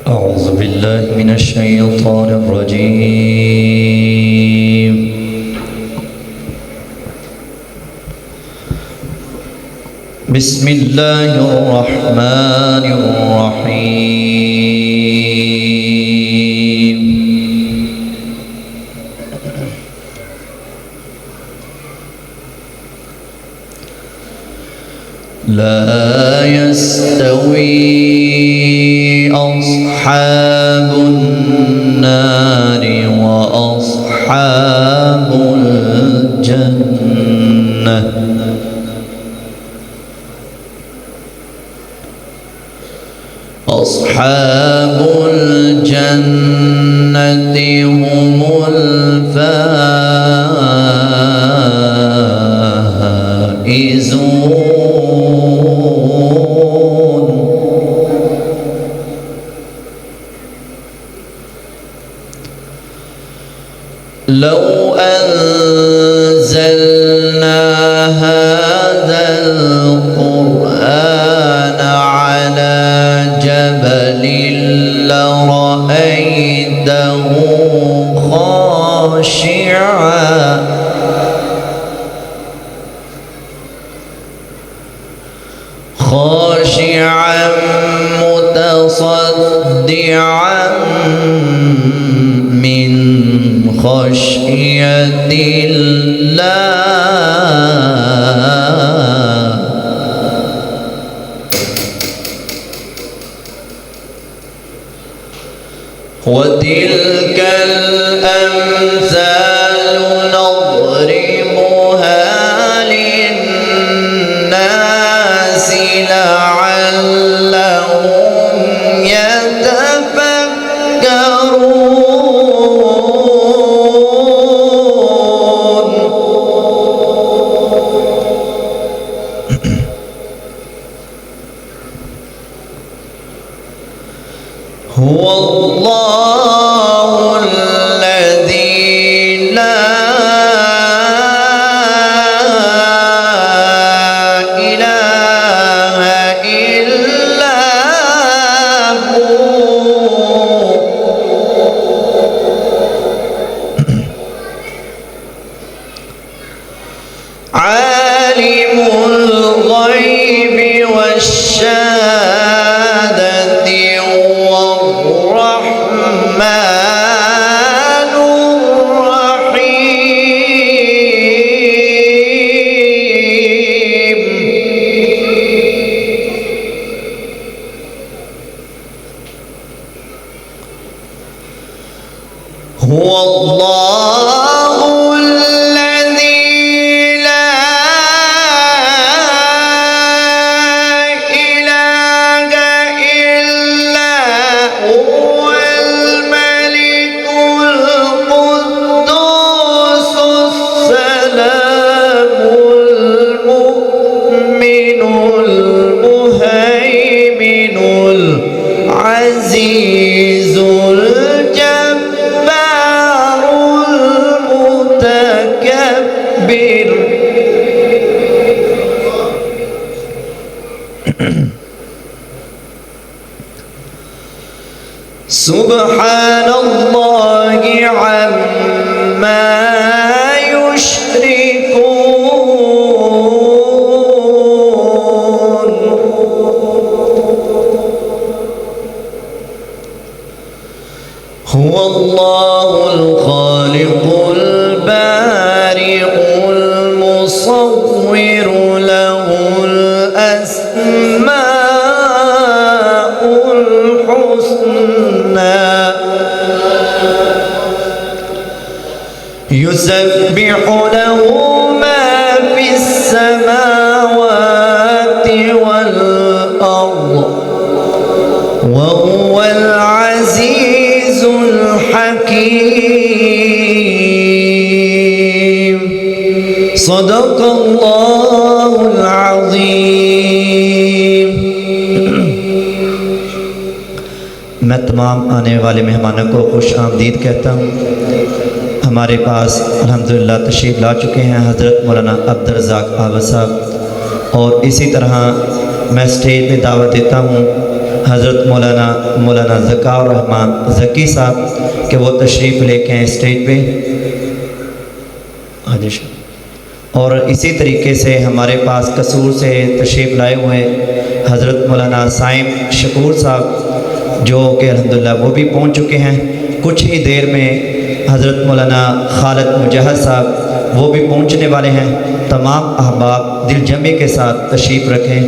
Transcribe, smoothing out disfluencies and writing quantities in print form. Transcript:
أعوذ بالله من الشيطان الرجيم بسم الله الرحمن الرحيم لا يستوي أصحاب النار وأصحاب الجنة أصحاب الجنة هم الفائزون لو أنزلنا هذا القرآن على جبل لرأيته خاشعا متصدعا من خشية الله وتلك الأمثال نضربها للناس لعلهم يتفكرون هو الله الذي لا إله إلا هو عالم الغيب والشهادة الرحمن الرحيم هو الله الذي لا إله إلا هو الملك القدوس السلام المؤمن المهيمن العزيز الجبار المتكبر سبحان الله عما يشركون هو الله الخالق البارئ المصور له الأسماء الحسنى يسبح له ما في السماوات والأرض وهو العزيز الحكيم صدق الله العظيم मैं तमाम आने वाले मेहमानों को खुश आमदीद कहता हूँ। हमारे पास अल्हम्दुलिल्लाह तशरीफ़ ला चुके हैं हज़रत मौलाना अब्दुल रज़ाक आबद साहब और इसी तरह मैं स्टेज पे दावत देता हूँ हज़रत मौलाना ज़कार रहमान ज़की साहब के वो तशरीफ़ लेके आए स्टेज पे। हाँ जी। और इसी तरीके से हमारे पास कसूर से तशरीफ़ लाए हुए हज़रत मौलाना साइम शकूर साहब जो कि अल्हम्दुलिल्लाह वो भी पहुंच चुके हैं। कुछ ही देर में हज़रत मौलाना खालिद मुजहद साहब वो भी पहुंचने वाले हैं। तमाम अहबाब दिल जमी के साथ तशरीफ़ रखें।